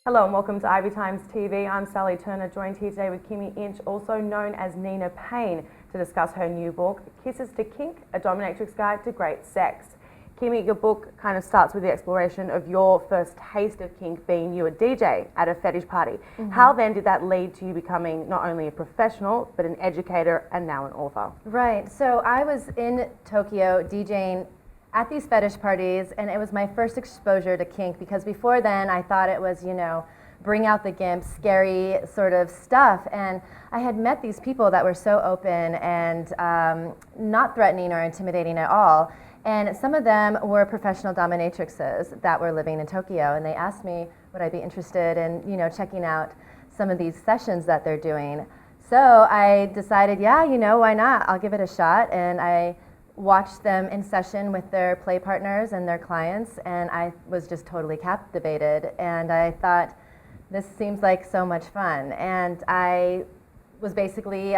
Hello and welcome to IBTimes TV. I'm Sally Turner, joined here today with Kimi Inch, also known as Nina Payne, to discuss her new book, Kisses to Kink, A Dominatrix Guide to Great Sex. Kimi, your book kind of starts with the exploration of your first taste of kink being you a DJ at a fetish party. How then did that lead to you becoming not only a professional, but an educator and now an author? Right, so I was in Tokyo DJing at these fetish parties, and it was my first exposure to kink, because before then I thought it was, bring out the gimp, scary sort of stuff. And I had met these people that were so open and not threatening or intimidating at all. And some of them were professional dominatrixes that were living in Tokyo, and they asked me would I be interested in, checking out some of these sessions that they're doing. So I decided, yeah, why not? I'll give it a shot. And I watched them in session with their play partners and their clients, and I was just totally captivated. And I thought, this seems like so much fun. And I was basically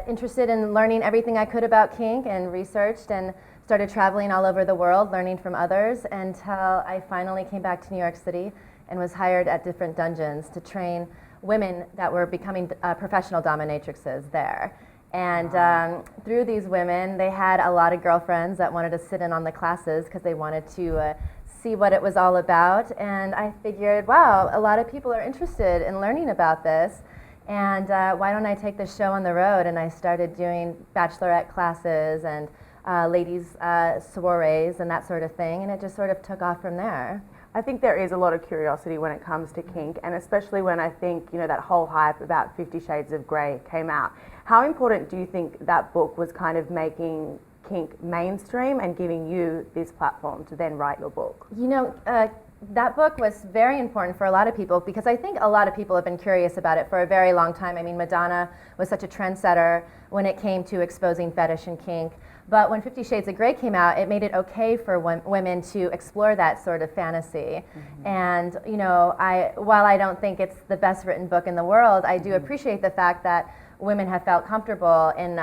interested in learning everything I could about kink, and researched and started traveling all over the world, learning from others, until I finally came back to New York City and was hired at different dungeons to train women that were becoming professional dominatrixes there. And through these women, they had a lot of girlfriends that wanted to sit in on the classes because they wanted to see what it was all about. And I figured, wow, a lot of people are interested in learning about this, and why don't I take this show on the road? And I started doing bachelorette classes and ladies' soirees and that sort of thing, and it just sort of took off from there. I think there is a lot of curiosity when it comes to kink, and especially when I think, that whole hype about 50 Shades of Grey came out. How important do you think that book was kind of making kink mainstream and giving you this platform to then write your book? That book was very important for a lot of people, because I think a lot of people have been curious about it for a very long time. I mean, Madonna was such a trendsetter when it came to exposing fetish and kink. But when 50 Shades of Grey came out, it made it okay for women to explore that sort of fantasy. And, while I don't think it's the best written book in the world, I do appreciate the fact that women have felt comfortable in,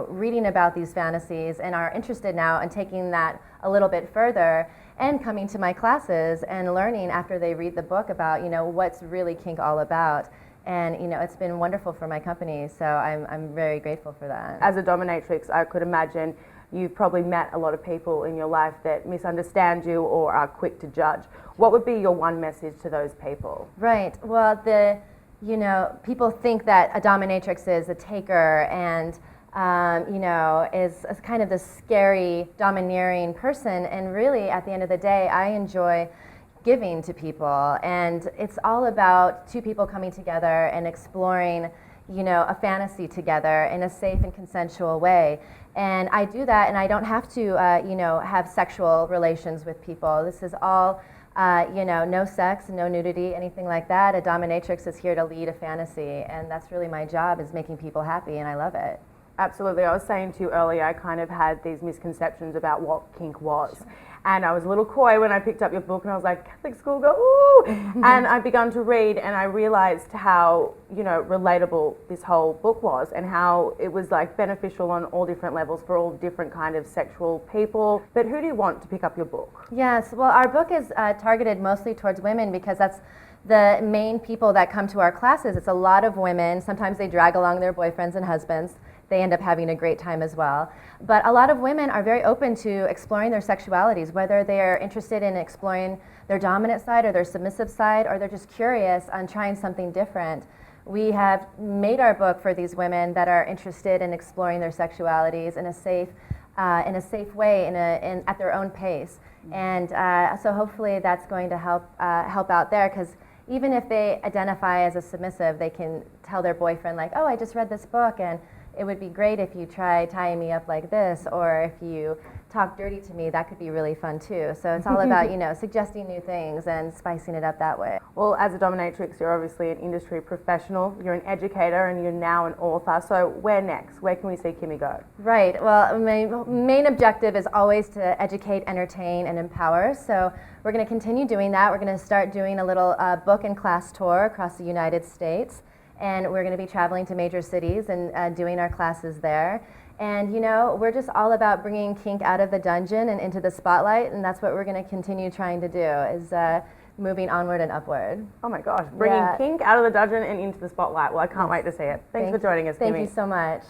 reading about these fantasies and are interested now in taking that a little bit further and coming to my classes and learning after they read the book about, what's really kink all about. And it's been wonderful for my company, so I'm very grateful for that. As a dominatrix, I could imagine you've probably met a lot of people in your life that misunderstand you or are quick to judge. What would be your one message to those people? Right. Well, people think that a dominatrix is a taker and is kind of this scary, domineering person. And really, at the end of the day, I enjoy giving to people, and it's all about two people coming together and exploring, a fantasy together in a safe and consensual way. And I do that, and I don't have to, have sexual relations with people. This is all, no sex, no nudity, anything like that. A dominatrix is here to lead a fantasy, and that's really my job, is making people happy, and I love it. Absolutely. I was saying to you earlier, I kind of had these misconceptions about what kink was. Sure. And I was a little coy when I picked up your book, and I was like, Catholic school girl, ooh! And I began to read, and I realized how, relatable this whole book was, and how it was like beneficial on all different levels for all different kind of sexual people. But who do you want to pick up your book? Yes, well, our book is targeted mostly towards women, because that's the main people that come to our classes. It's a lot of women. Sometimes they drag along their boyfriends and husbands. They end up having a great time as well. But a lot of women are very open to exploring their sexualities, whether they're interested in exploring their dominant side or their submissive side, or they're just curious on trying something different. We have made our book for these women that are interested in exploring their sexualities in a safe way, at their own pace. And so hopefully that's going to help out there, because even if they identify as a submissive, they can tell their boyfriend, like, oh, I just read this book, and it would be great if you try tying me up like this, or if you talk dirty to me, that could be really fun too. So it's all about, suggesting new things and spicing it up that way. Well, as a dominatrix, you're obviously an industry professional, you're an educator, and you're now an author. So where next? Where can we see Kimi go? Right. Well, my main objective is always to educate, entertain, and empower. So we're going to continue doing that. We're going to start doing a little book and class tour across the United States. And we're going to be traveling to major cities and doing our classes there. And you know, we're just all about bringing kink out of the dungeon and into the spotlight, and that's what we're going to continue trying to do, is moving onward and upward. Oh my gosh, bringing kink out of the dungeon and into the spotlight. Well, I can't wait to see it. Thanks for joining us, Kimi. Thank you so much.